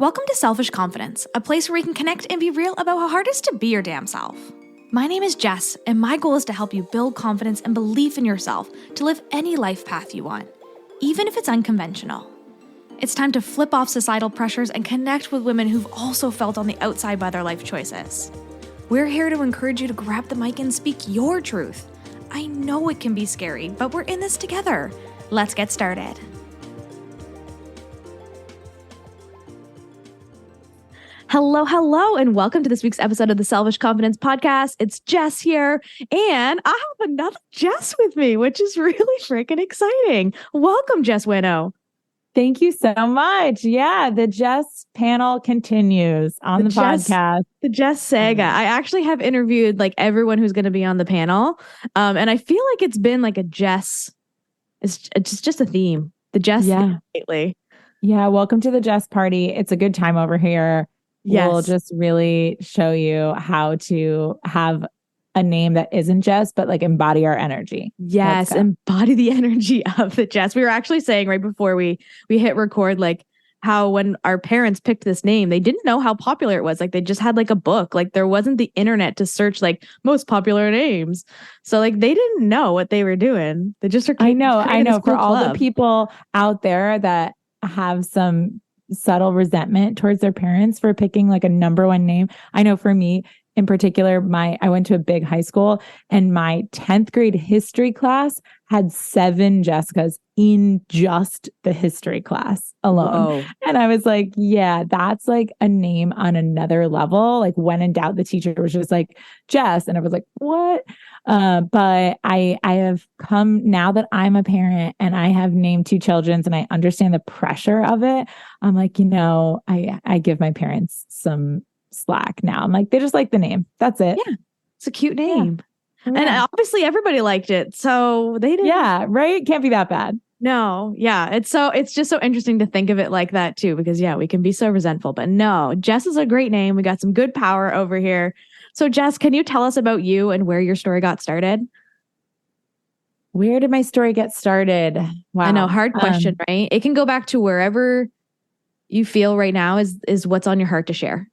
Welcome to Selfish Confidence, a place where we can connect and be real about how hard it is to be your damn self. My name is Jess, and my goal is to help you build confidence and belief in yourself to live any life path you want, even if it's unconventional. It's time to flip off societal pressures and connect with women who've also felt on the outside by their life choices. We're here to encourage you to grab the mic and speak your truth. I know it can be scary, but we're in this together. Let's get started. Hello, and welcome to this week's episode of the Selfish Confidence Podcast. It's Jess here, and I have another Jess with me, which is really freaking exciting. Welcome, Jess Uyeno. Thank you so much. Yeah, the Jess panel continues on the podcast. The Jess saga. I actually have interviewed like everyone who's going to be on the panel, and I feel like it's been like a Jess. It's just a theme. The Jess lately. Yeah, welcome to the Jess party. It's a good time over here. Yes. We'll just really show you how to have a name that isn't Jess, but like embody our energy. Yes, embody the energy of the Jess. We were actually saying right before we hit record, like how when our parents picked this name, they didn't know how popular it was. Like they just had like a book. Like there wasn't the internet to search like most popular names. So like they didn't know what they were doing. They just are. I know. For all the people out there that have some subtle resentment towards their parents for picking like a number one name. I know for me in particular, I went to a big high school and my 10th grade history class had 7 Jessicas in just the history class alone. Whoa. And I was like, yeah, that's like a name on another level. Like when in doubt, the teacher was just like, Jess. And I was like, what? But I have come now that I'm a parent and I have named 2 children and I understand the pressure of it. I'm like, I give my parents some slack now. I'm like, they just like the name. That's it. Yeah. It's a cute name. Yeah. And obviously everybody liked it. So they did. Yeah. Right. Can't be that bad. No. Yeah. It's just so interesting to think of it like that too, because we can be so resentful, but no, Jess is a great name. We got some good power over here. So Jess, can you tell us about you and where your story got started? Where did my story get started? Wow. I know, hard question, right? It can go back to wherever you feel right now is what's on your heart to share.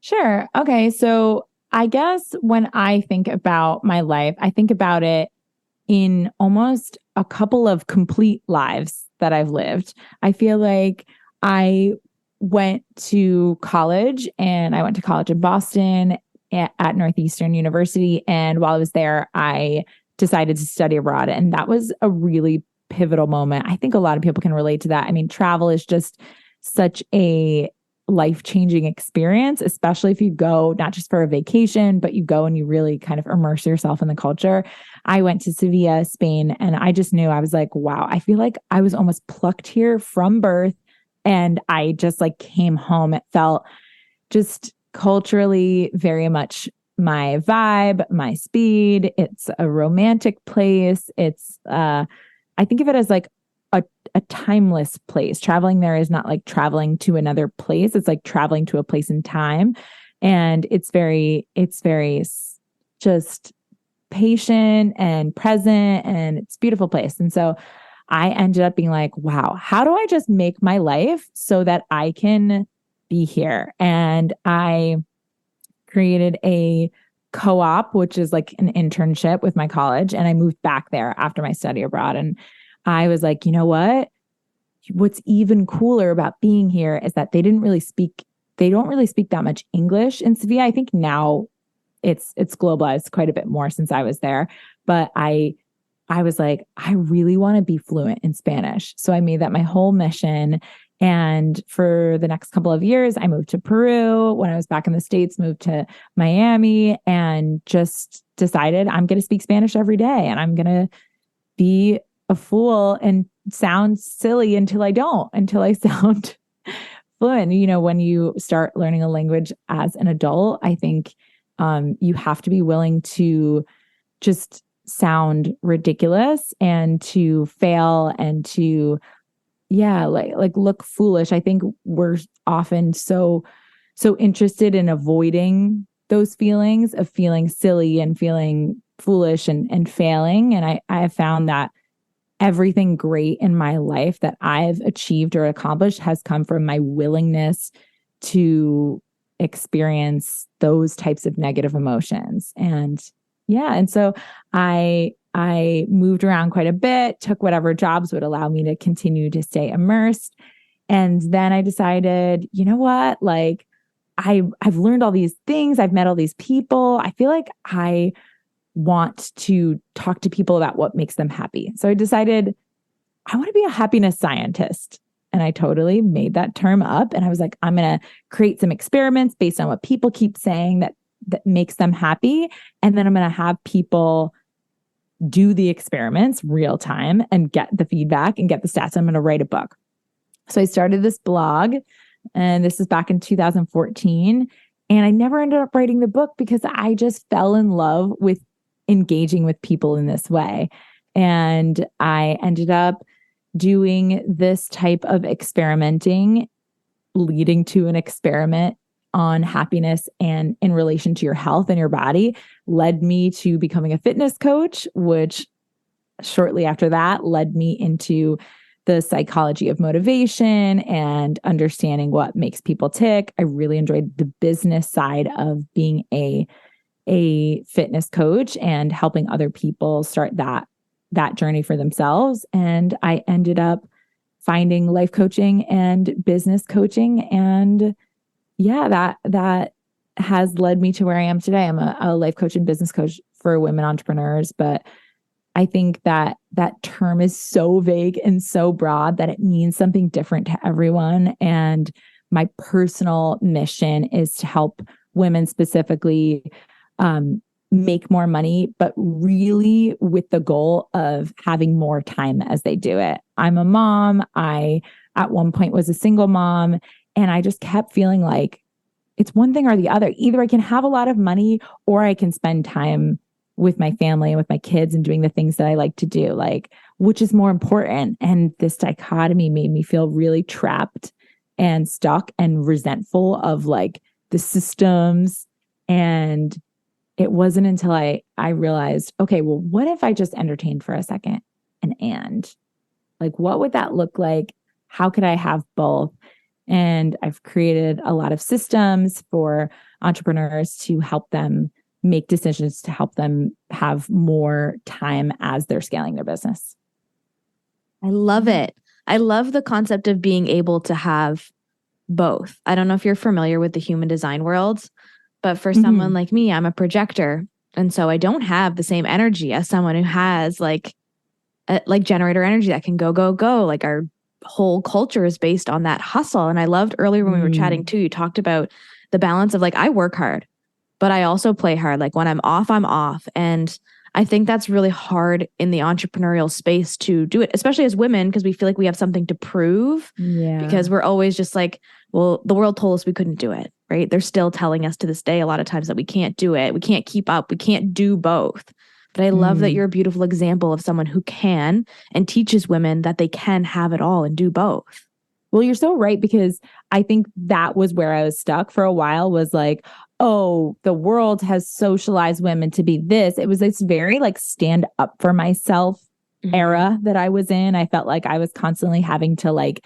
Sure. Okay. So I guess when I think about my life, I think about it in almost a couple of complete lives that I've lived. I feel like I went to college and I went to college in Boston at Northeastern University. And while I was there, I decided to study abroad. And that was a really pivotal moment. I think a lot of people can relate to that. I mean, travel is just such a life-changing experience, especially if you go not just for a vacation, but you go and you really kind of immerse yourself in the culture. I went to Sevilla, Spain, and I just knew, I was like, wow, I feel like I was almost plucked here from birth. And I just like came home. It felt just culturally very much my vibe, my speed. It's a romantic place. It's, I think of it as like a timeless place. Traveling there is not like traveling to another place. It's like traveling to a place in time. And it's very just patient and present, and it's a beautiful place. And so I ended up being like, wow, how do I just make my life so that I can be here? And I created a co-op, which is like an internship with my college. And I moved back there after my study abroad. And I was like, you know what? What's even cooler about being here is that they don't really speak that much English in Sevilla. I think now it's globalized quite a bit more since I was there. But I was like, I really want to be fluent in Spanish. So I made that my whole mission. And for the next couple of years, I moved to Peru. When I was back in the States, moved to Miami and just decided I'm going to speak Spanish every day. And I'm going to be a fool and sound silly until I sound fluent. When you start learning a language as an adult, I think you have to be willing to just sound ridiculous and to fail and to, like look foolish. I think we're often so interested in avoiding those feelings of feeling silly and feeling foolish and failing. And I have found that everything great in my life that I've achieved or accomplished has come from my willingness to experience those types of negative emotions. And yeah, and so I moved around quite a bit, took whatever jobs would allow me to continue to stay immersed. And then I decided, you know what? Like I've learned all these things, I've met all these people. I feel like I want to talk to people about what makes them happy. So I decided I want to be a happiness scientist. And I totally made that term up. And I was like, I'm going to create some experiments based on what people keep saying that makes them happy. And then I'm going to have people do the experiments real time and get the feedback and get the stats. I'm going to write a book. So I started this blog, and this is back in 2014. And I never ended up writing the book because I just fell in love with engaging with people in this way. And I ended up doing this type of experimenting, leading to an experiment on happiness and in relation to your health and your body, led me to becoming a fitness coach, which shortly after that led me into the psychology of motivation and understanding what makes people tick. I really enjoyed the business side of being a fitness coach and helping other people start that journey for themselves. And I ended up finding life coaching and business coaching. And yeah, that has led me to where I am today. I'm a life coach and business coach for women entrepreneurs, but I think that term is so vague and so broad that it means something different to everyone. And my personal mission is to help women specifically make more money, but really with the goal of having more time as they do it. I'm a mom. I, at one point, was a single mom, and I just kept feeling like it's one thing or the other. Either I can have a lot of money or I can spend time with my family and with my kids and doing the things that I like to do, like, which is more important. And this dichotomy made me feel really trapped and stuck and resentful of like the systems. And it wasn't until I realized, okay, well, what if I just entertained for a second and like, what would that look like? How could I have both? And I've created a lot of systems for entrepreneurs to help them make decisions to help them have more time as they're scaling their business. I love it. I love the concept of being able to have both. I don't know if you're familiar with the human design world, but for someone like me, I'm a projector. And so I don't have the same energy as someone who has like generator energy that can go, go, go. Like our whole culture is based on that hustle. And I loved earlier when we were chatting too, you talked about the balance of like, I work hard, but I also play hard. Like when I'm off, I'm off. And I think that's really hard in the entrepreneurial space to do it, especially as women, because we feel like we have something to prove. Yeah. Because we're always just like, well, the world told us we couldn't do it, right? They're still telling us to this day a lot of times that we can't do it. We can't keep up. We can't do both. But I love that you're a beautiful example of someone who can and teaches women that they can have it all and do both. Well, you're so right, because I think that was where I was stuck for a while, was like, oh, the world has socialized women to be this. It was this very like stand up for myself era that I was in. I felt like I was constantly having to like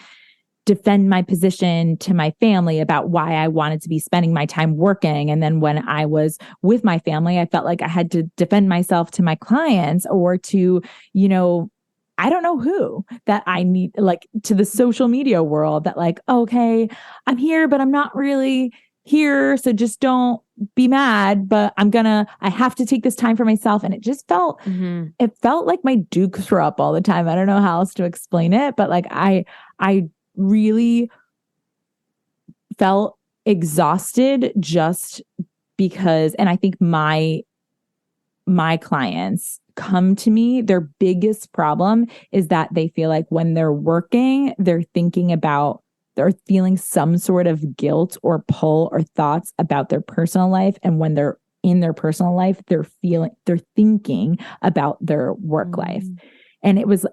defend my position to my family about why I wanted to be spending my time working. And then when I was with my family, I felt like I had to defend myself to my clients or to, you know, I don't know who that I need, like to the social media world that like, okay, I'm here, but I'm not really here. So just don't be mad, but I have to take this time for myself. And it just felt, it felt like my dukes were up all the time. I don't know how else to explain it, but like I really felt exhausted just because, and I think my clients come to me, their biggest problem is that they feel like when they're working, they're feeling some sort of guilt or pull or thoughts about their personal life. And when they're in their personal life, they're thinking about their work life. And it was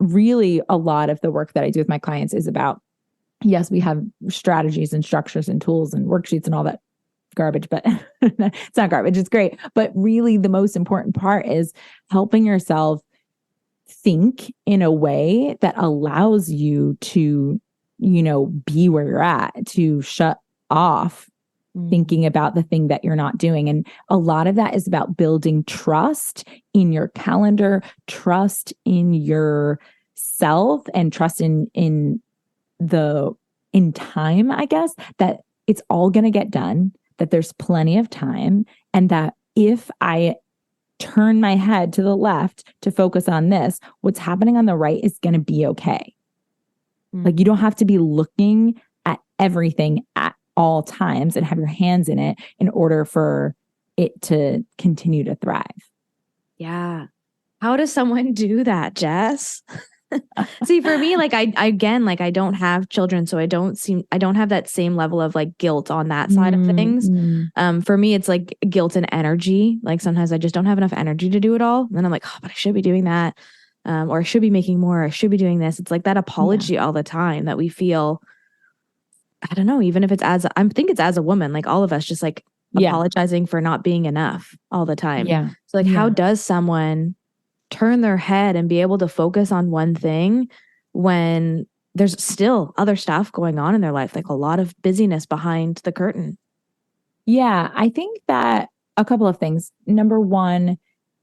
really a lot of the work that I do with my clients is about, yes, we have strategies and structures and tools and worksheets and all that garbage, but it's not garbage. It's great. But really the most important part is helping yourself think in a way that allows you to, be where you're at, to shut off thinking about the thing that you're not doing. And a lot of that is about building trust in your calendar, trust in yourself, and trust in time, I guess, that it's all going to get done, that there's plenty of time, and that if I turn my head to the left to focus on this, what's happening on the right is going to be okay. Like, you don't have to be looking at everything at all times and have your hands in it in order for it to continue to thrive. Yeah. How does someone do that, Jess? See, for me, like I don't have children, so I don't have that same level of like guilt on that side of things. For me, it's like guilt and energy. Like sometimes I just don't have enough energy to do it all. And then I'm like, oh, but I should be doing that. Or I should be making more. I should be doing this. It's like that apology all the time that we feel. I don't know, even if it's I think it's as a woman, like all of us just like apologizing for not being enough all the time. Yeah. So like, how does someone turn their head and be able to focus on one thing when there's still other stuff going on in their life, like a lot of busyness behind the curtain? Yeah, I think that a couple of things. Number one,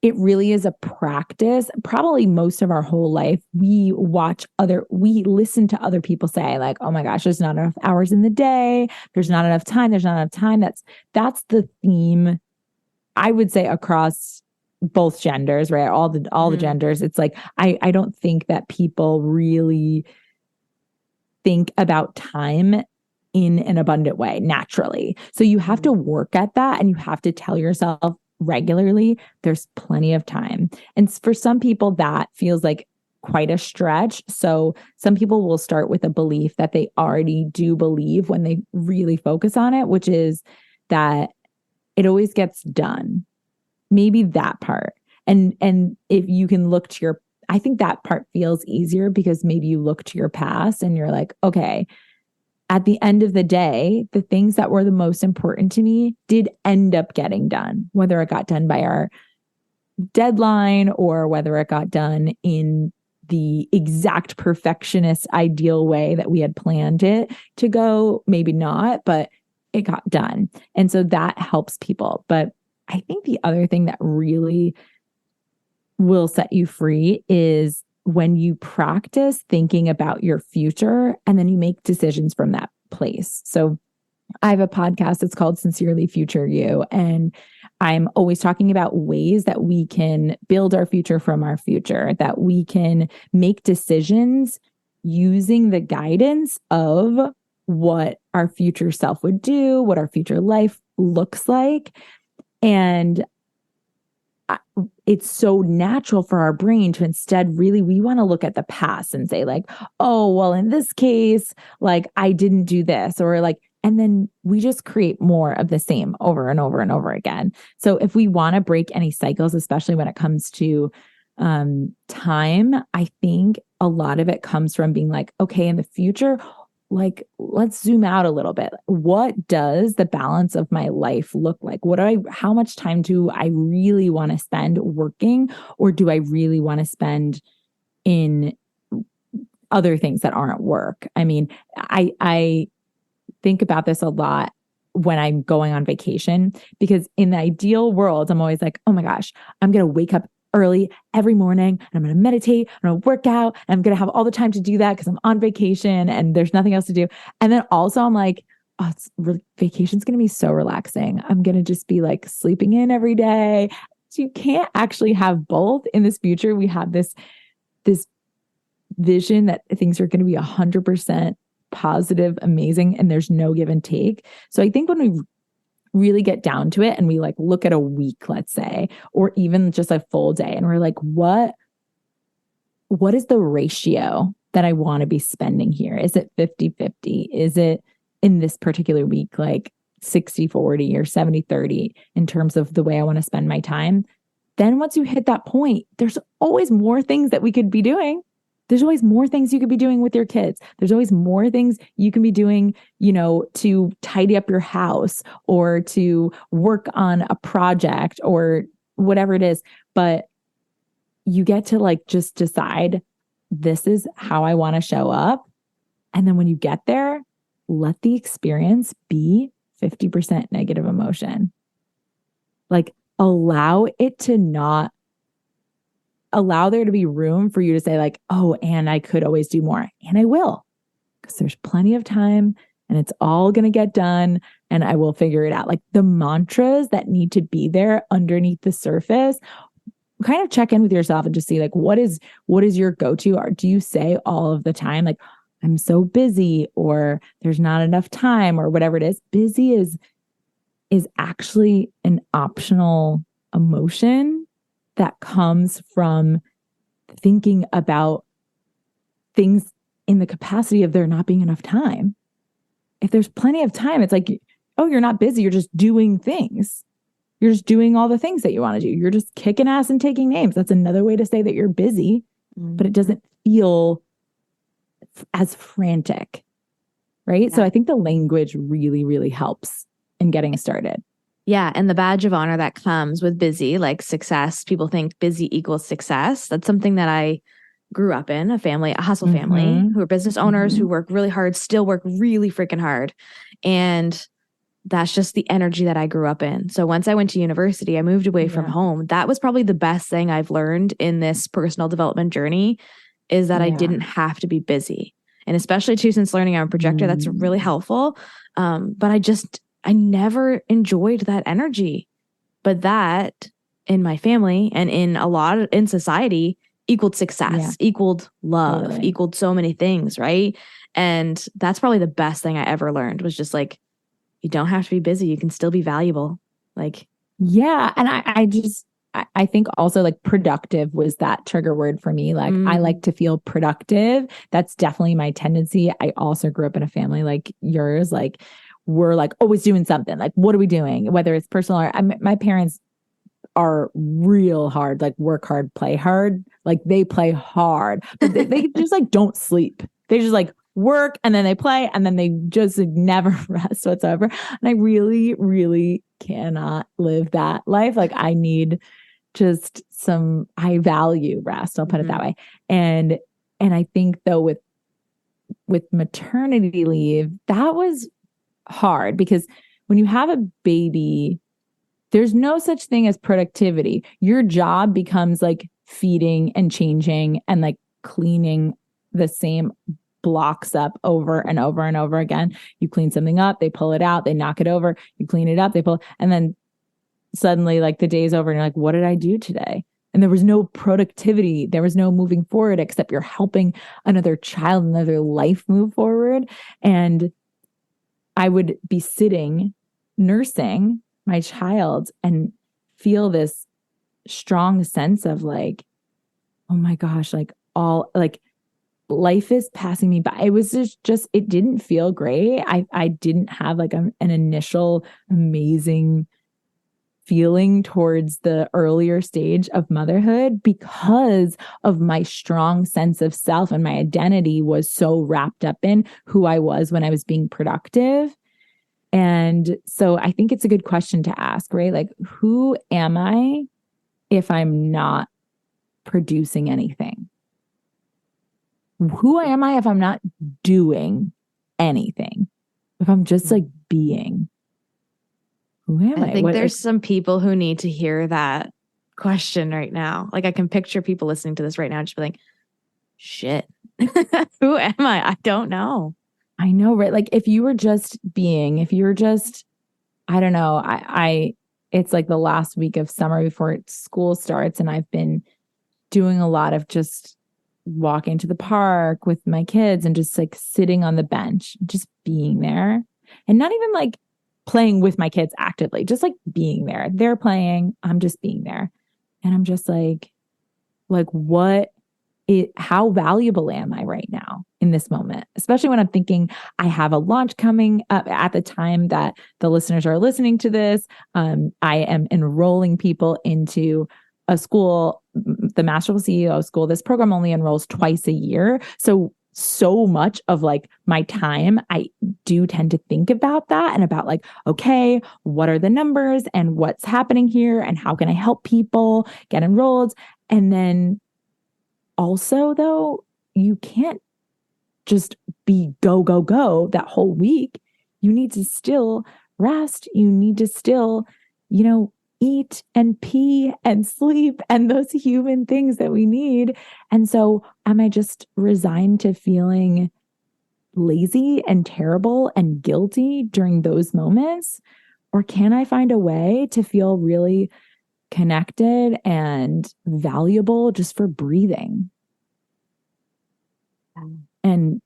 it really is a practice. Probably most of our whole life, we listen to other people say like, oh my gosh, there's not enough hours in the day. There's not enough time. There's not enough time. That's the theme, I would say, across both genders, right? All the genders. It's like, I don't think that people really think about time in an abundant way naturally. So you have to work at that, and you have to tell yourself regularly, there's plenty of time. And for some people that feels like quite a stretch. So some people will start with a belief that they already do believe when they really focus on it, which is that it always gets done. Maybe that part. And if you can look to I think that part feels easier because maybe you look to your past and you're like, okay, at the end of the day, the things that were the most important to me did end up getting done, whether it got done by our deadline or whether it got done in the exact perfectionist ideal way that we had planned it to go. Maybe not, but it got done. And so that helps people. But I think the other thing that really will set you free is when you practice thinking about your future and then you make decisions from that place. So I have a podcast, it's called Sincerely Future You. And I'm always talking about ways that we can build our future from our future, that we can make decisions using the guidance of what our future self would do, what our future life looks like. And it's so natural for our brain to instead really, we want to look at the past and say like, oh, well, in this case, like I didn't do this, or like, and then we just create more of the same over and over and over again. So if we want to break any cycles, especially when it comes to time, I think a lot of it comes from being like, okay, in the future, like, let's zoom out a little bit. What does the balance of my life look like? How much time do I really want to spend working, or do I really want to spend in other things that aren't work? I mean, I think about this a lot when I'm going on vacation, because in the ideal world, I'm always like, oh my gosh, I'm going to wake up early every morning and I'm going to meditate, I'm going to work out, and I'm going to have all the time to do that because I'm on vacation and there's nothing else to do. And then also I'm like, oh, vacation's going to be so relaxing. I'm going to just be like sleeping in every day. So you can't actually have both in this future. We have this vision that things are going to be 100% positive, amazing, and there's no give and take. So I think when we really get down to it and we like look at a week, let's say, or even just a full day, and we're like, what is the ratio that I want to be spending here? Is it 50-50? Is it in this particular week like 60-40 or 70-30 in terms of the way I want to spend my time? Then once you hit that point, there's always more things that we could be doing. There's always more things you could be doing with your kids. There's always more things you can be doing, to tidy up your house or to work on a project or whatever it is. But you get to like just decide this is how I want to show up. And then when you get there, let the experience be 50% negative emotion. Like allow it to not allow there to be room for you to say like, oh, and I could always do more. And I will, because there's plenty of time and it's all going to get done and I will figure it out. Like the mantras that need to be there underneath the surface, kind of check in with yourself and just see like, what is your go-to? Or do you say all of the time, like, I'm so busy, or there's not enough time, or whatever it is? Busy is actually an optional emotion that comes from thinking about things in the capacity of there not being enough time. If there's plenty of time, it's like, oh, you're not busy. You're just doing things. You're just doing all the things that you want to do. You're just kicking ass and taking names. That's another way to say that you're busy, but it doesn't feel as frantic, right? Yeah. So I think the language really, really helps in getting started. Yeah. And the badge of honor that comes with busy, like success, people think busy equals success. That's something that I grew up in, a hustle family who are business owners who work really hard, still work really freaking hard. And that's just the energy that I grew up in. So once I went to university, I moved away from home. That was probably the best thing I've learned in this personal development journey, is that I didn't have to be busy. And especially too, since learning I'm a projector, that's really helpful. But I never enjoyed that energy. But that in my family and in society equaled success, equaled love, equaled so many things, right? And that's probably the best thing I ever learned, was just like, you don't have to be busy. You can still be valuable. Like, yeah. And I think also like productive was that trigger word for me. Like I like to feel productive. That's definitely my tendency. I also grew up in a family like yours. Like we're like always doing something. Like, what are we doing? Whether it's personal or my parents are real hard, like work hard, play hard. Like they play hard, but they just like don't sleep. They just like work and then they play and then they just like, never rest whatsoever. And I really, really cannot live that life. Like I need just I value rest. I'll put it that way. And I think though with maternity leave, that was hard because when you have a baby, there's no such thing as productivity. Your job becomes like feeding and changing and like cleaning the same blocks up over and over and over again. You clean something up, they pull it out, they knock it over, you clean it up, they pull, and then suddenly like the day's over and you're like, what did I do today? And there was no productivity. There was no moving forward except you're helping another child, another life move forward. And I would be sitting nursing my child and feel this strong sense of like, oh my gosh, like all like life is passing me by. It was just it didn't feel great. I didn't have like an initial amazing feeling towards the earlier stage of motherhood because of my strong sense of self, and my identity was so wrapped up in who I was when I was being productive. And so I think it's a good question to ask, right? Like, who am I if I'm not producing anything? Who am I if I'm not doing anything? If I'm just like being? Who am I? I think there's some people who need to hear that question right now. Like I can picture people listening to this right now just be like, shit, who am I? I don't know. I know, right? Like if you were just being, if you're just, I don't know, it's like the last week of summer before school starts, and I've been doing a lot of just walking to the park with my kids and just like sitting on the bench, just being there, and not even like playing with my kids actively, just like being there. They're playing, I'm just being there. And I'm just like how valuable am I right now in this moment? Especially when I'm thinking I have a launch coming up at the time that the listeners are listening to this. I am enrolling people into a school, the Masterful CEO School. This program only enrolls twice a year. So much of like my time, I do tend to think about that and about like, okay, what are the numbers and what's happening here and how can I help people get enrolled? And then also, though, you can't just be go, go, go that whole week. You need to still rest. You need to still, eat and pee and sleep and those human things that we need. And so am I just resigned to feeling lazy and terrible and guilty during those moments? Or can I find a way to feel really connected and valuable just for breathing? And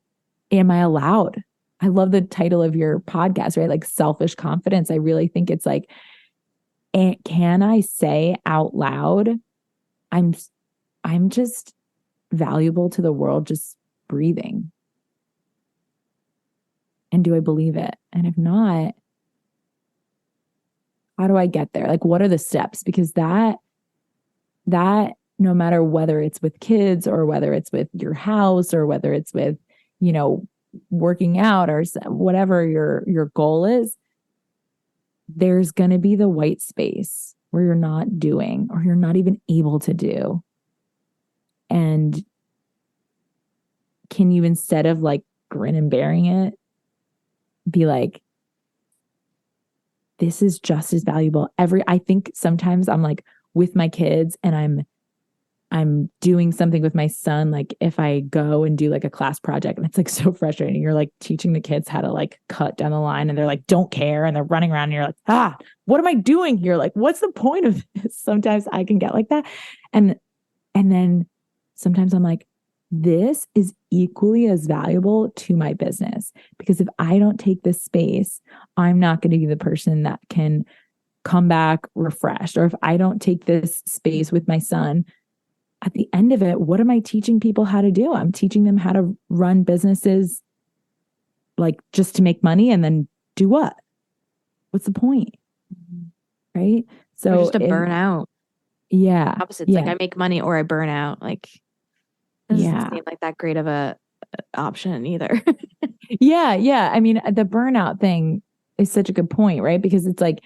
am I allowed? I love the title of your podcast, right? Like selfish confidence. I really think it's like, can I say out loud, I'm just valuable to the world just breathing? And do I believe it? And if not, how do I get there? Like, what are the steps? Because that no matter whether it's with kids or whether it's with your house or whether it's with, working out or whatever your goal is, there's going to be the white space where you're not doing or you're not even able to do. And can you, instead of like grin and bearing it, be like, this is just as valuable. I think sometimes I'm like with my kids and I'm doing something with my son. Like if I go and do like a class project and it's like so frustrating, you're like teaching the kids how to like cut down the line and they're like, don't care. And they're running around and you're like, what am I doing here? Like, what's the point of this? Sometimes I can get like that. And then sometimes I'm like, this is equally as valuable to my business, because if I don't take this space, I'm not going to be the person that can come back refreshed. Or if I don't take this space with my son, at the end of it, what am I teaching people how to do? I'm teaching them how to run businesses like just to make money and then do what? What's the point? Right? So or just to burn out. Yeah. Opposites. Like I make money or I burn out. Like it doesn't seem like that great of a option either. Yeah. I mean, the burnout thing is such a good point, right? Because it's like,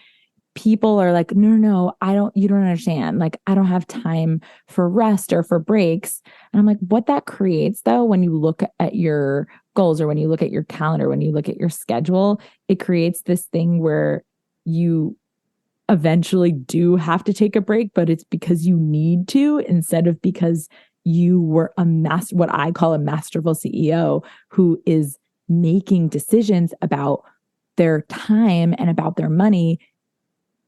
people are like, no, you don't understand. Like, I don't have time for rest or for breaks. And I'm like, what that creates though, when you look at your goals or when you look at your calendar, when you look at your schedule, it creates this thing where you eventually do have to take a break, but it's because you need to, instead of because you were what I call a masterful CEO who is making decisions about their time and about their money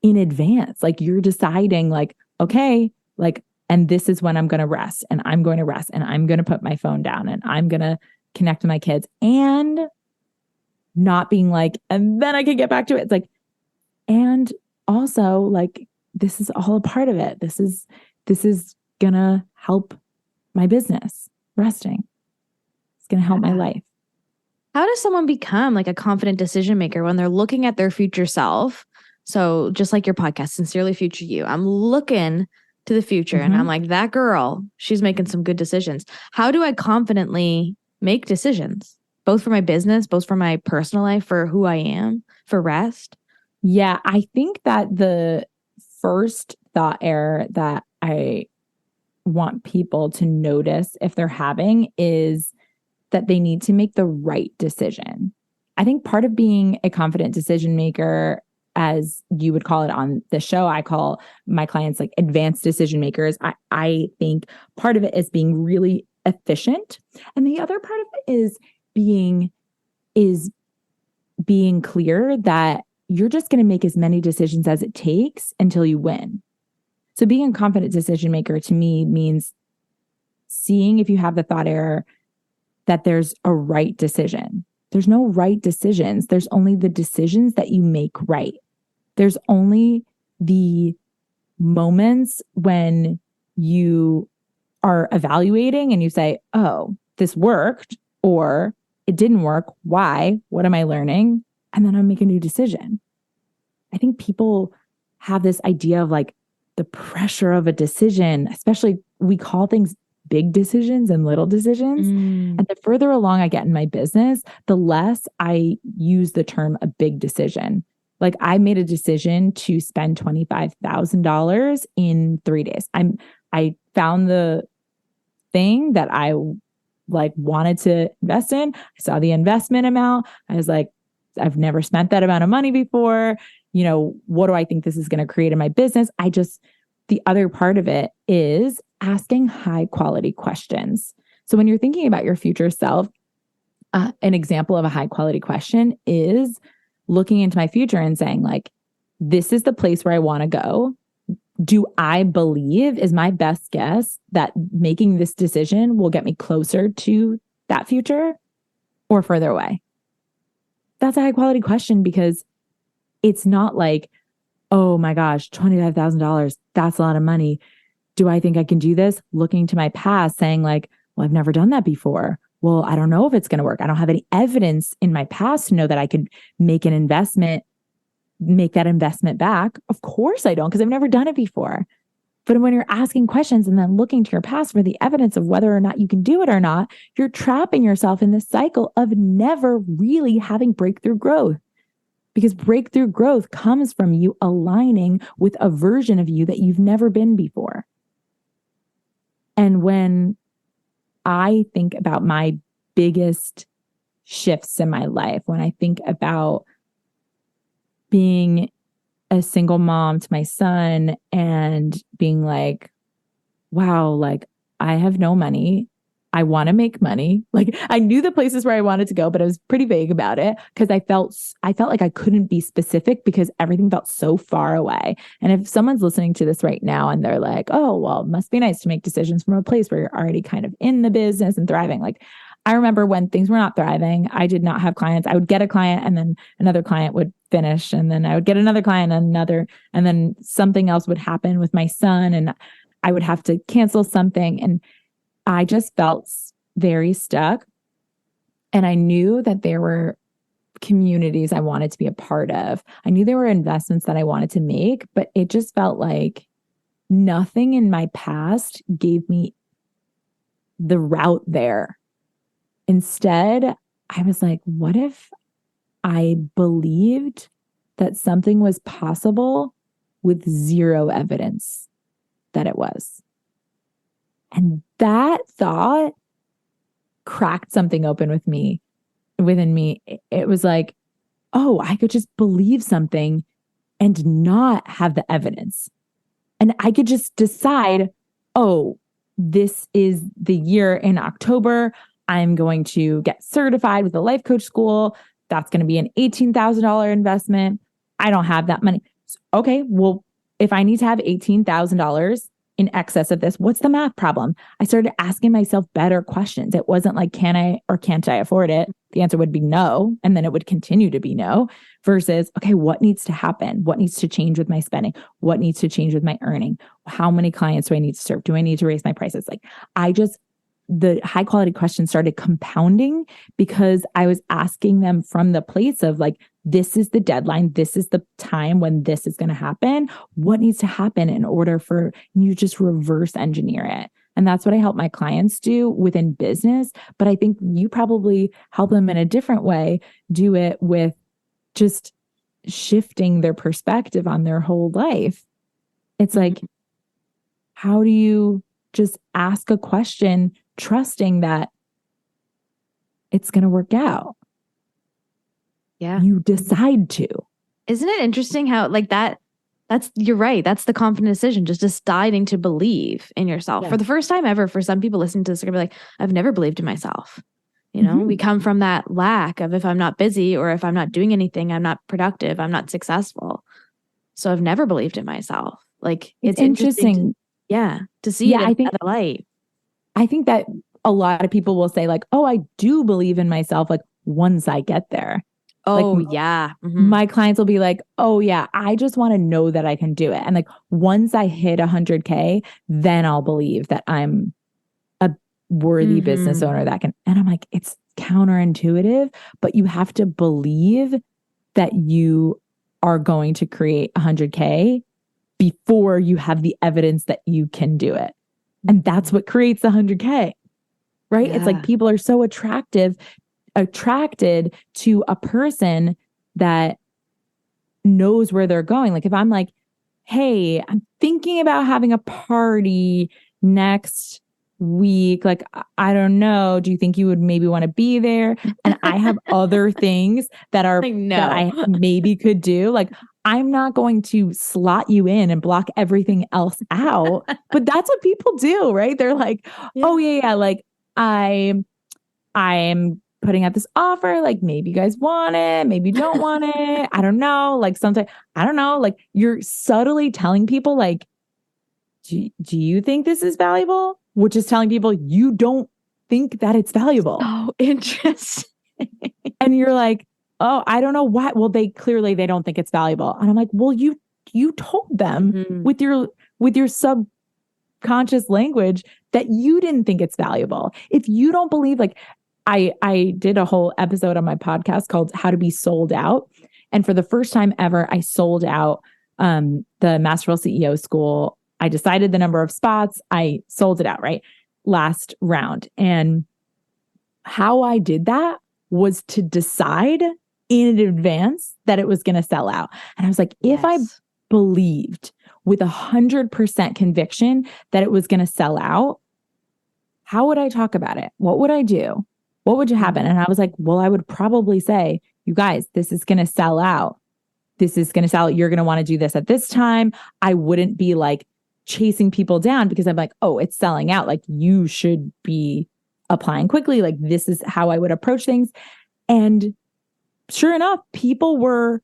in advance. Like you're deciding like, okay, like, and this is when I'm going to rest and I'm going to rest and I'm going to put my phone down and I'm going to connect with my kids, and not being like, and then I can get back to it. It's like, and also like, this is all a part of it. This is going to help my business resting. It's going to help my life. How does someone become like a confident decision maker when they're looking at their future self? So just like your podcast, Sincerely Future You, I'm looking to the future and I'm like, that girl, she's making some good decisions. How do I confidently make decisions, both for my business, both for my personal life, for who I am, for rest? Yeah, I think that the first thought error that I want people to notice if they're having is that they need to make the right decision. I think part of being a confident decision maker, as you would call it on the show, I call my clients like advanced decision makers. I think part of it is being really efficient. And the other part of it is being clear that you're just going to make as many decisions as it takes until you win. So being a confident decision maker to me means seeing if you have the thought error that there's a right decision. There's no right decisions. There's only the decisions that you make right. There's only the moments when you are evaluating and you say, oh, this worked or it didn't work. Why? What am I learning? And then I make a new decision. I think people have this idea of like the pressure of a decision, especially we call things big decisions and little decisions. And the further along I get in my business, the less I use the term a big decision. Like I made a decision to spend $25,000 in 3 days. I'm I found the thing that I like wanted to invest in. I saw the investment amount. I was like, I've never spent that amount of money before. What do I think this is going to create in my business? The other part of it is asking high quality questions. So when you're thinking about your future self, an example of a high quality question is looking into my future and saying like, this is the place where I want to go. Do I believe, is my best guess, that making this decision will get me closer to that future or further away? That's a high quality question, because it's not like, oh my gosh, $25,000, that's a lot of money. Do I think I can do this? Looking to my past saying like, well, I've never done that before. Well, I don't know if it's going to work. I don't have any evidence in my past to know that I could make an investment, make that investment back. Of course I don't, because I've never done it before. But when you're asking questions and then looking to your past for the evidence of whether or not you can do it or not, you're trapping yourself in this cycle of never really having breakthrough growth. Because breakthrough growth comes from you aligning with a version of you that you've never been before. And when I think about my biggest shifts in my life, when I think about being a single mom to my son and being like, wow, like I have no money. I want to make money. Like I knew the places where I wanted to go, but I was pretty vague about it because I felt like I couldn't be specific because everything felt so far away. And if someone's listening to this right now and they're like, oh, well, it must be nice to make decisions from a place where you're already kind of in the business and thriving. Like I remember when things were not thriving, I did not have clients. I would get a client and then another client would finish. And then I would get another client and another, and then something else would happen with my son and I would have to cancel something. And I just felt very stuck. And I knew that there were communities I wanted to be a part of. I knew there were investments that I wanted to make, but it just felt like nothing in my past gave me the route there. Instead, I was like, what if I believed that something was possible with zero evidence that it was? And that thought cracked something open within me. It was like, oh, I could just believe something and not have the evidence. And I could just decide, oh, this is the year in October. I'm going to get certified with a life coach school. That's going to be an $18,000 investment. I don't have that money. Okay, well, if I need to have $18,000 in excess of this, what's the math problem? I started asking myself better questions. It wasn't like, can I or can't I afford it? The answer would be no. And then it would continue to be no, versus, okay, what needs to happen? What needs to change with my spending? What needs to change with my earning? How many clients do I need to serve? Do I need to raise my prices? Like the high quality questions started compounding because I was asking them from the place of like, this is the deadline. This is the time when this is going to happen. What needs to happen in order for you just reverse engineer it? And that's what I help my clients do within business. But I think you probably help them in a different way, do it with just shifting their perspective on their whole life. It's like, how do you just ask a question, trusting that it's going to work out? Yeah. You decide to. Isn't it interesting how like you're right. That's the confident decision, just deciding to believe in yourself. Yeah. For the first time ever, for some people listening to this, they're going to be like, I've never believed in myself. We come from that lack of, if I'm not busy or if I'm not doing anything, I'm not productive, I'm not successful. So I've never believed in myself. Like it's interesting. To see it in that light. I think that a lot of people will say like, oh, I do believe in myself. Like once I get there. Oh, like, yeah. My clients will be like, oh yeah, I just want to know that I can do it. And like, once I hit 100K, then I'll believe that I'm a worthy business owner that can. And I'm like, it's counterintuitive, but you have to believe that you are going to create 100K before you have the evidence that you can do it. And that's what creates the 100K, right? Yeah. It's like people are so attracted to a person that knows where they're going. Like if I'm like, hey, I'm thinking about having a party next week. Like, I don't know. Do you think you would maybe want to be there? And I have other things that are that I maybe could do. Like, I'm not going to slot you in and block everything else out. But that's what people do, right? They're like, oh yeah, like I'm putting out this offer. Like, maybe you guys want it, maybe you don't want it. I don't know. Like, sometimes, I don't know. Like, you're subtly telling people, like, do you think this is valuable? Which is telling people you don't think that it's valuable. Oh, interesting. And you're like, oh, I don't know why. Well, they don't think it's valuable. And I'm like, well, you told them with your subconscious language that you didn't think it's valuable. If you don't believe, like, I did a whole episode on my podcast called How to Be Sold Out. And for the first time ever, I sold out the Masterful CEO School. I decided the number of spots. I sold it out, right? Last round. And how I did that was to decide in advance that it was going to sell out. And I was like, if I believed with 100% conviction that it was going to sell out, how would I talk about it? What would I do? What would happen? And I was like, well, I would probably say, you guys, this is going to sell out. This is going to sell out. You're going to want to do this at this time. I wouldn't be like chasing people down because I'm like, oh, it's selling out. Like, you should be applying quickly. Like, this is how I would approach things. And sure enough, people were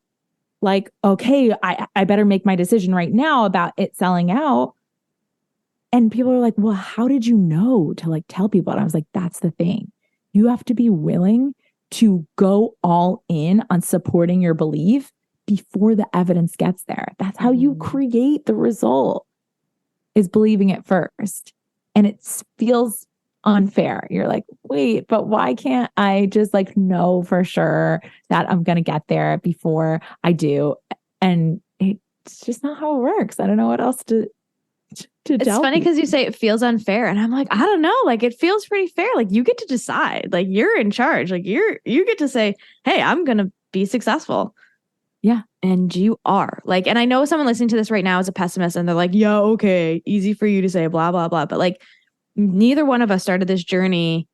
like, okay, I better make my decision right now about it selling out. And people are like, well, how did you know to like tell people? And I was like, that's the thing. You have to be willing to go all in on supporting your belief before the evidence gets there. That's how you create the result, is believing it first. And it feels unfair. You're like, wait, but why can't I just like know for sure that I'm going to get there before I do? And it's just not how it works. I don't know what else to it's funny because you say it feels unfair, and I'm like, I don't know, like, it feels pretty fair. Like, you get to decide, like, you're in charge, like, you get to say, hey, I'm gonna be successful. Yeah. And you are, like, and I know someone listening to this right now is a pessimist and they're like, yeah, okay, easy for you to say, blah blah blah, but like, neither one of us started this journey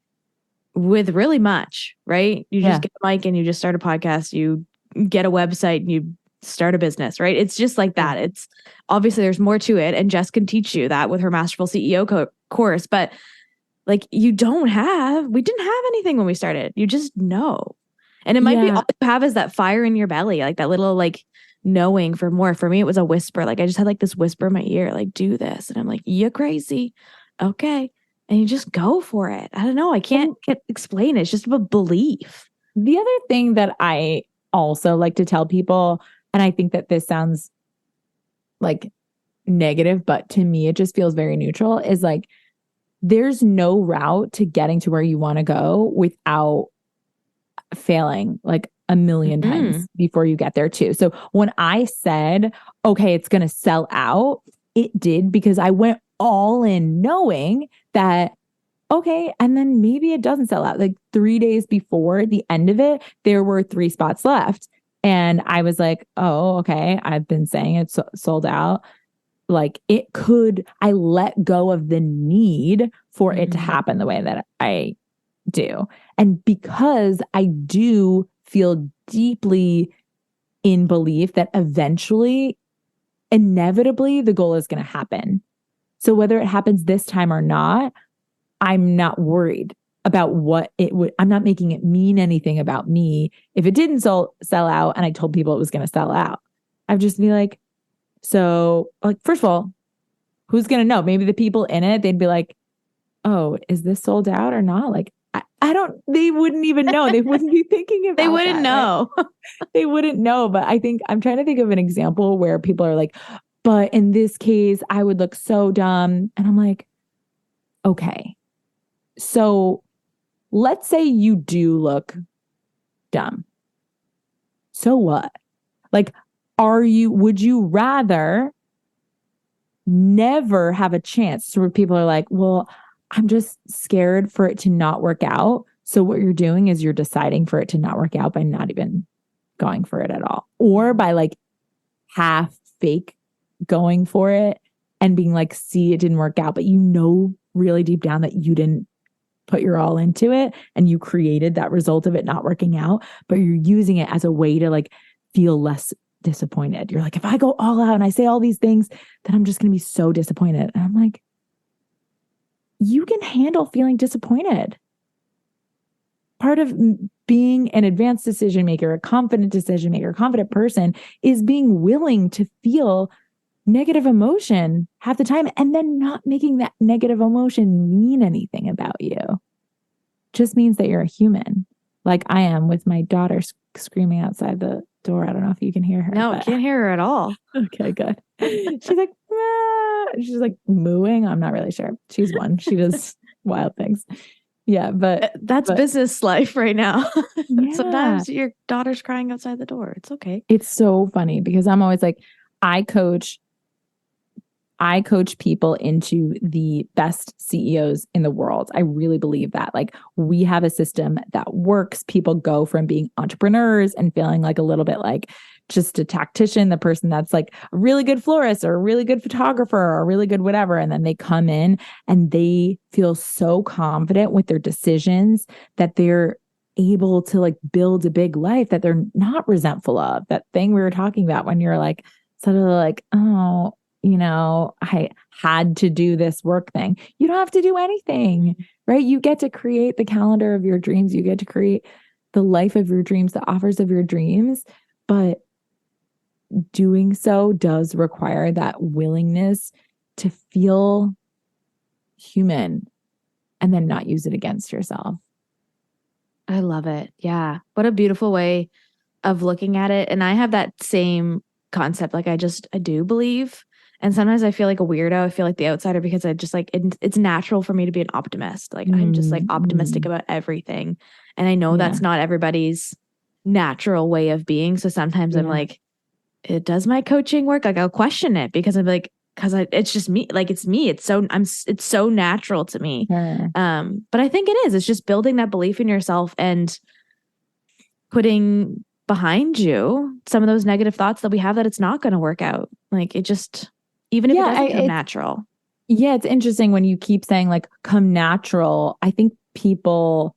with really much, right? You just get a mic and you just start a podcast, you get a website and you start a business, right? It's just like that. It's obviously there's more to it, and Jess can teach you that with her Masterful CEO course. But like, we didn't have anything when we started. You just know, and it might be all you have is that fire in your belly, like that little like knowing for more. For me, it was a whisper. Like, I just had like this whisper in my ear, like, do this, and I'm like, you're crazy, okay, and you just go for it. I don't know. I can't explain it. It's just a belief. The other thing that I also like to tell people, and I think that this sounds like negative, but to me, it just feels very neutral, is like, there's no route to getting to where you want to go without failing like a million times before you get there too. So when I said, okay, it's going to sell out, it did, because I went all in knowing that, okay, and then maybe it doesn't sell out. Like 3 days before the end of it, there were 3 spots left. And I was like, oh, okay, I've been saying it's sold out. Like, I let go of the need for it to happen the way that I do. And because I do feel deeply in belief that eventually, inevitably, the goal is going to happen. So whether it happens this time or not, I'm not worried about what it would. I'm not making it mean anything about me if it didn't sell out and I told people it was going to sell out. I'd just be like, so, like, first of all, who's going to know? Maybe the people in it, they'd be like, oh, is this sold out or not? Like, they wouldn't even know. They wouldn't be thinking about it. They wouldn't know. Right? They wouldn't know. But I'm trying to think of an example where people are like, but in this case, I would look so dumb. And I'm like, okay, so let's say you do look dumb. So what? Like, would you rather never have a chance where people are like, well, I'm just scared for it to not work out. So what you're doing is you're deciding for it to not work out by not even going for it at all, or by like half fake going for it and being like, see, it didn't work out, but you know, really deep down that you didn't put your all into it and you created that result of it not working out, but you're using it as a way to like feel less disappointed. You're like, if I go all out and I say all these things, then I'm just going to be so disappointed. And I'm like, you can handle feeling disappointed. Part of being an advanced decision maker, a confident decision maker, a confident person is being willing to feel negative emotion half the time and then not making that negative emotion mean anything about you. Just means that you're a human, like I am with my daughter screaming outside the door. I don't know if you can hear her. No, I can't hear her at all. Okay, good. She's like, ah. She's like mooing. I'm not really sure. She's one. She does wild things. Yeah, but that's business life right now. Yeah. Sometimes your daughter's crying outside the door. It's okay. It's so funny because I'm always like, I coach people into the best CEOs in the world. I really believe that. Like, we have a system that works. People go from being entrepreneurs and feeling like a little bit like just a tactician, the person that's like a really good florist or a really good photographer or a really good whatever. And then they come in and they feel so confident with their decisions that they're able to like build a big life that they're not resentful of. That thing we were talking about when you're like, sort of like, oh, you know, I had to do this work thing. You don't have to do anything, right? You get to create the calendar of your dreams. You get to create the life of your dreams, the offers of your dreams. But doing so does require that willingness to feel human and then not use it against yourself. I love it. Yeah. What a beautiful way of looking at it. And I have that same concept. Like I do believe. And sometimes I feel like a weirdo. I feel like the outsider because I just like, it's natural for me to be an optimist. Like I'm just like optimistic about everything. And I know that's not everybody's natural way of being. So sometimes I'm like, does my coaching work? Like I'll question it because I'm like, it's just me. Like it's me. It's so natural to me. Sure. But I think it is. It's just building that belief in yourself and putting behind you some of those negative thoughts that we have that it's not going to work out. Like it just, even if it doesn't come natural. Yeah, it's interesting when you keep saying like come natural. I think people,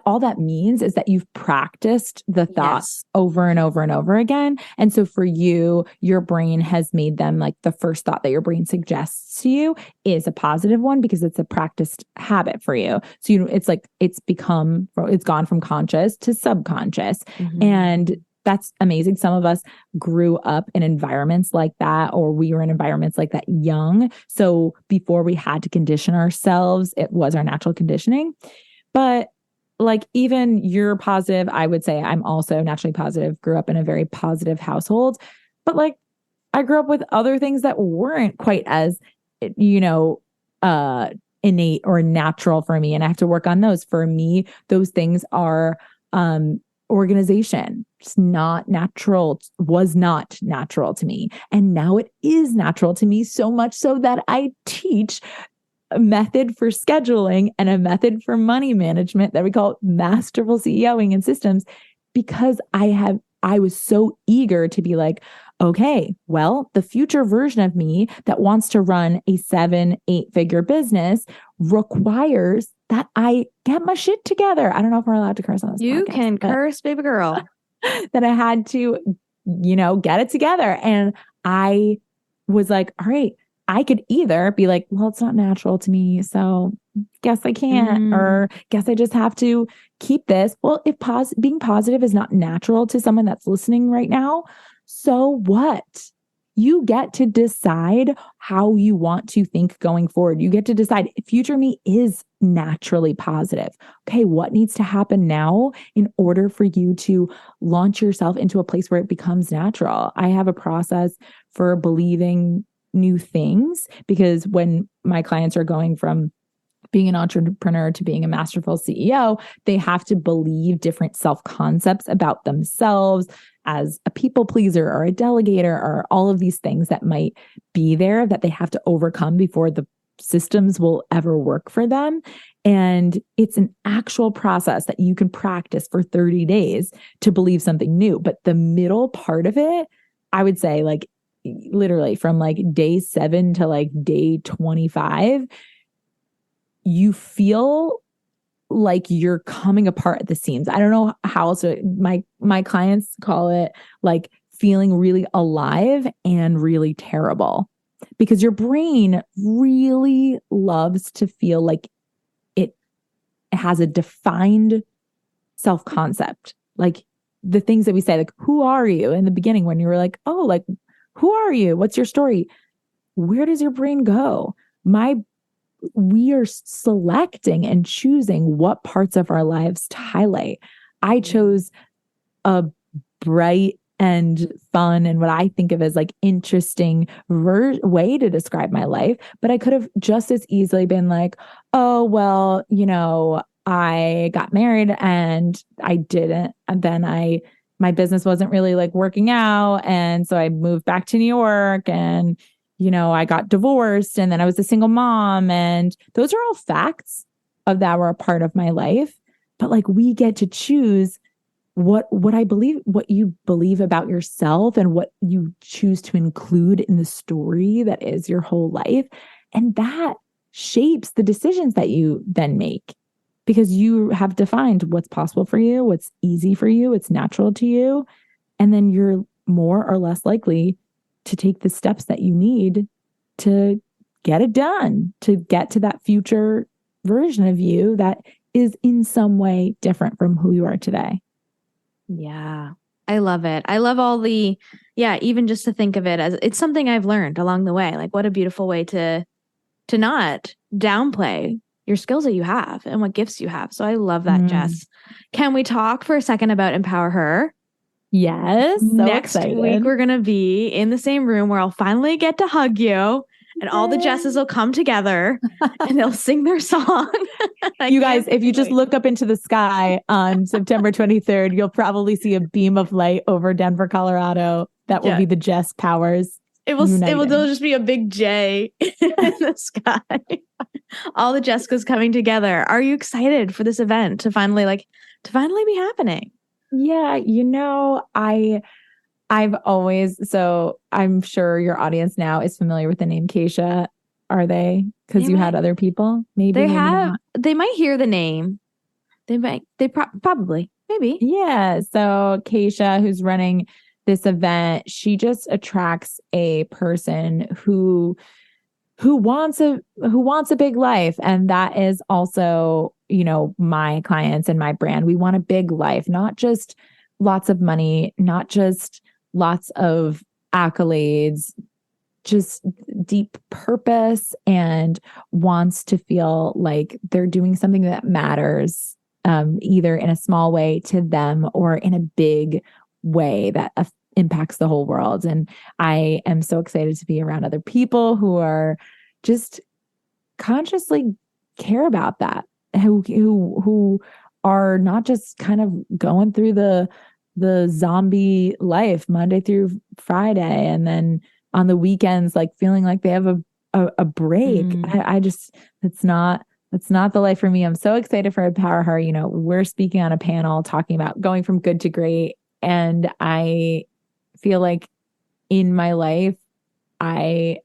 all that means is that you've practiced the thoughts over and over and over again. And so for you, your brain has made them like the first thought that your brain suggests to you is a positive one because it's a practiced habit for you. So it's like it's gone from conscious to subconscious. Mm-hmm. And that's amazing. Some of us grew up in environments like that, or we were in environments like that young. So before we had to condition ourselves, it was our natural conditioning. But like even you're positive, I would say I'm also naturally positive, grew up in a very positive household. But like I grew up with other things that weren't quite as, innate or natural for me. And I have to work on those. For me, those things are organization. It's not natural, was not natural to me. And now it is natural to me, so much so that I teach a method for scheduling and a method for money management that we call masterful CEOing and systems, because I was so eager to be like, okay, well, the future version of me that wants to run a 7-8 figure business requires that I get my shit together. I don't know if we're allowed to curse on this. You podcast, can curse, baby girl. That I had to, get it together. And I was like, all right, I could either be like, well, it's not natural to me, so guess I can't, or guess I just have to keep this. Well, if being positive is not natural to someone that's listening right now, so what? You get to decide how you want to think going forward. You get to decide future me is naturally positive. Okay, what needs to happen now in order for you to launch yourself into a place where it becomes natural? I have a process for believing new things, because when my clients are going from being an entrepreneur to being a masterful CEO, they have to believe different self-concepts about themselves as a people pleaser or a delegator, or all of these things that might be there that they have to overcome before the systems will ever work for them. And it's an actual process that you can practice for 30 days to believe something new. But the middle part of it, I would say, like, literally from like day 7 to like day 25, you feel like you're coming apart at the seams. I don't know how else my clients call it like feeling really alive and really terrible, because your brain really loves to feel like it has a defined self-concept. Like the things that we say, like, who are you in the beginning when you were like, oh, like, who are you? What's your story? Where does your brain go? We are selecting and choosing what parts of our lives to highlight. I chose a bright and fun and what I think of as like interesting way to describe my life, but I could have just as easily been like, oh, well, I got married and I didn't, and then my business wasn't really like working out, and so I moved back to New York, and I got divorced, and then I was a single mom, and those are all facts that were a part of my life. But like, we get to choose what I believe, what you believe about yourself, and what you choose to include in the story that is your whole life. And that shapes the decisions that you then make, because you have defined what's possible for you, what's easy for you, what's natural to you. And then you're more or less likely to take the steps that you need to get it done, to get to that future version of you that is in some way different from who you are today. Yeah, I love it. I love even just to think of it as it's something I've learned along the way. Like, what a beautiful way to not downplay your skills that you have and what gifts you have. So I love that, Jess. Can we talk for a second about Empower Her? Yes. Next week, we're going to be in the same room where I'll finally get to hug you, and all the Jesses will come together and they'll sing their song. You guys, if you just look up into the sky on September 23rd, you'll probably see a beam of light over Denver, Colorado. That will be the Jess powers. It'll just be a big J in the sky. All the Jessicas coming together. Are you excited for this event to finally be happening? Yeah, I've always, so I'm sure your audience now is familiar with the name Keisha. Are they? Because you had other people? Maybe they might hear the name. Probably, maybe. Yeah. So Keisha, who's running this event, she just attracts a person who wants a big life. And that is also, my clients and my brand. We want a big life, not just lots of money, not just lots of accolades, just deep purpose, and wants to feel like they're doing something that matters, either in a small way to them or in a big way that impacts the whole world. And I am so excited to be around other people who are just consciously care about that, who are not just kind of going through the zombie life Monday through Friday, and then on the weekends, like feeling like they have a break. I just, that's not the life for me. I'm so excited for Empower Her. We're speaking on a panel talking about going from good to great. And I feel like in my life, I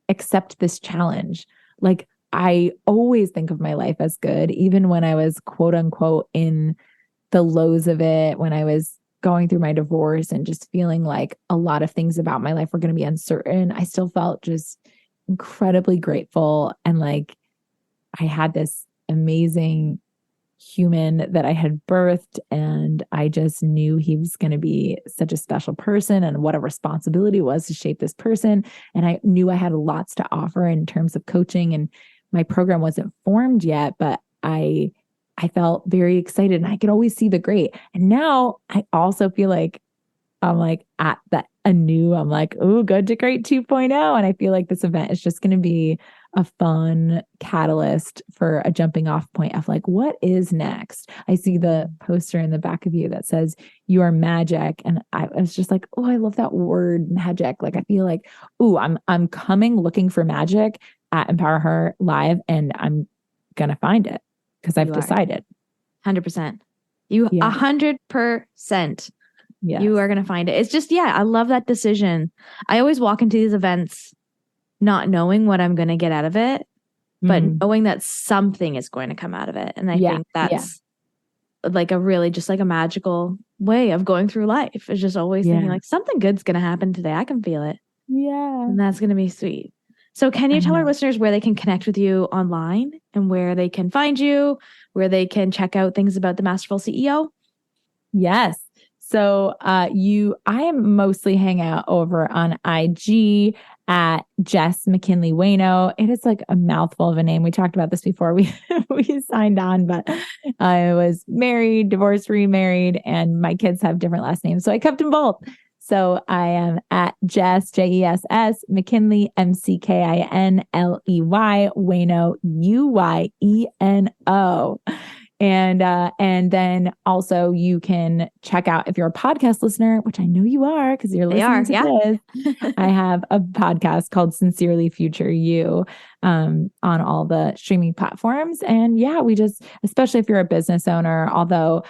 accept this challenge. Like, I always think of my life as good, even when I was quote unquote in the lows of it, when I was going through my divorce and just feeling like a lot of things about my life were going to be uncertain. I still felt just incredibly grateful. And like, I had this amazing human that I had birthed, and I just knew he was going to be such a special person, and what a responsibility it was to shape this person. And I knew I had lots to offer in terms of coaching, and my program wasn't formed yet, but I felt very excited, and I could always see the great. And now I also feel like I'm like at that anew. I'm like, oh, good to great 2.0. And I feel like this event is just going to be a fun catalyst for a jumping off point of like, what is next? I see the poster in the back of you that says you are magic. And I was just like, oh, I love that word magic. Like, I feel like, oh, I'm coming looking for magic at Empower Her Live, and I'm going to find it because I've decided. 100%. You 100%. Yes. You are going to find it. It's just, I love that decision. I always walk into these events not knowing what I'm going to get out of it, but knowing that something is going to come out of it. And I think that's like a really just like a magical way of going through life. It's just always thinking like something good's going to happen today. I can feel it. Yeah. And that's going to be sweet. So can you tell our listeners where they can connect with you online and where they can find you, where they can check out things about the Masterful CEO? Yes. So I am mostly hang out over on IG at Jess McKinley Uyeno. It is like a mouthful of a name. We talked about this before we signed on, but I was married, divorced, remarried, and my kids have different last names. So I kept them both. So I am at Jess, Jess, McKinley, McKinley, Uyeno, Uyeno. And then also you can check out, if you're a podcast listener, which I know you are because you're listening to this, I have a podcast called Sincerely Future You on all the streaming platforms. And we just, especially if you're a business owner, although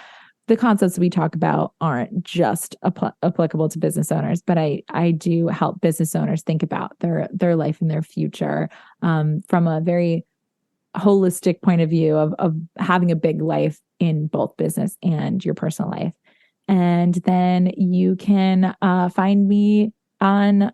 the concepts we talk about aren't just applicable to business owners, but I do help business owners think about their life and their future from a very holistic point of view of having a big life in both business and your personal life. And then you can find me on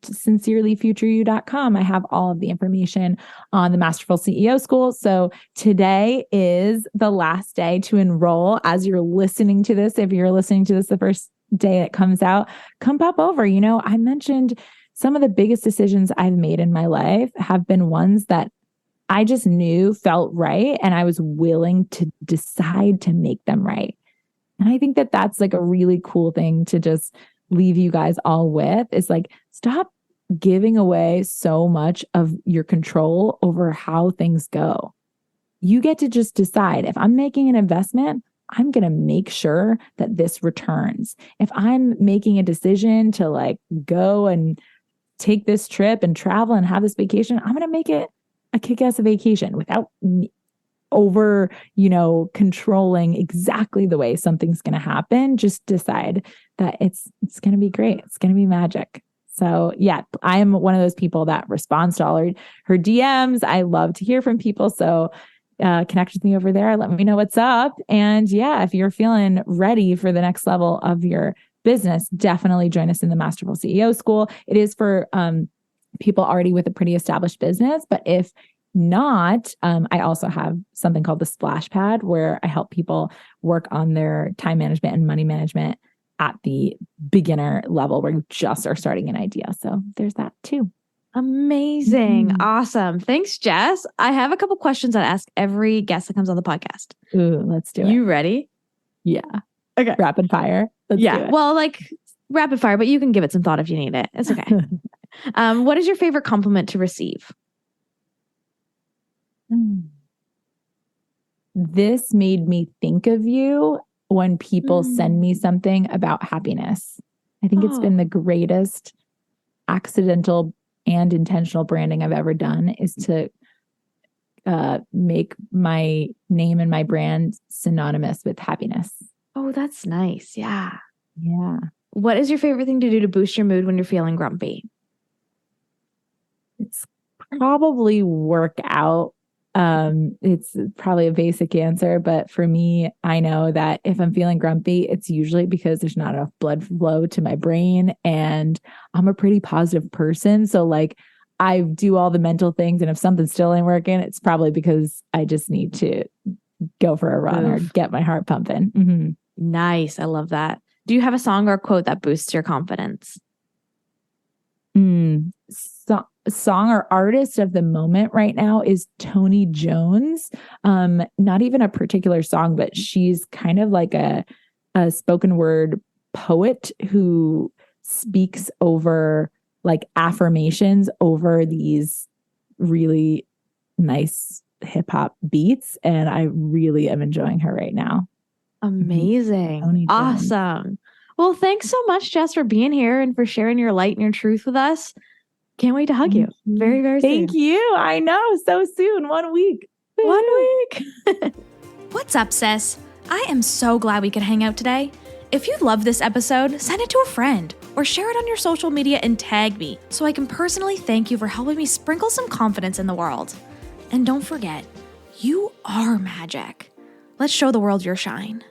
sincerelyfutureyou.com. I have all of the information on the Masterful CEO School. So today is the last day to enroll. As you're listening to this, if you're listening to this the first day it comes out, come pop over. I mentioned some of the biggest decisions I've made in my life have been ones that I just knew felt right. And I was willing to decide to make them right. And I think that that's like a really cool thing to just leave you guys all with, is like, stop giving away so much of your control over how things go. You get to just decide, if I'm making an investment, I'm going to make sure that this returns. If I'm making a decision to like go and take this trip and travel and have this vacation, I'm going to make it a kick-ass vacation without over, controlling exactly the way something's going to happen. Just decide that it's going to be great. It's going to be magic. So I am one of those people that responds to all her DMs. I love to hear from people. So connect with me over there. Let me know what's up. And if you're feeling ready for the next level of your business, definitely join us in the Masterful CEO School. It is for people already with a pretty established business. But if not, I also have something called the Splash Pad, where I help people work on their time management and money management at the beginner level, where you just are starting an idea. So there's that too. Amazing. Awesome. Thanks, Jess. I have a couple questions I ask every guest that comes on the podcast. Ooh, let's do it. You ready? Yeah. Okay. Rapid fire. Let's do it. Well, like rapid fire, but you can give it some thought if you need it. It's okay. What is your favorite compliment to receive? This made me think of you when people send me something about happiness. I think it's been the greatest accidental and intentional branding I've ever done, is to make my name and my brand synonymous with happiness. Oh, that's nice. Yeah. Yeah. What is your favorite thing to do to boost your mood when you're feeling grumpy? It's probably work out. It's probably a basic answer, but for me, I know that if I'm feeling grumpy, it's usually because there's not enough blood flow to my brain, and I'm a pretty positive person. So like, I do all the mental things, and if something still ain't working, it's probably because I just need to go for a run or get my heart pumping. Mm-hmm. Nice. I love that. Do you have a song or a quote that boosts your confidence? Song or artist of the moment right now is Tony Jones. Not even a particular song, but she's kind of like a spoken word poet who speaks over like affirmations over these really nice hip hop beats. And I really am enjoying her right now. Amazing. Awesome. Well, thanks so much, Jess, for being here and for sharing your light and your truth with us. Can't wait to hug you. Very, very soon. Thank you. I know. So soon. 1 week. 1 week. What's up, sis? I am so glad we could hang out today. If you love this episode, send it to a friend or share it on your social media and tag me so I can personally thank you for helping me sprinkle some confidence in the world. And don't forget, you are magic. Let's show the world your shine.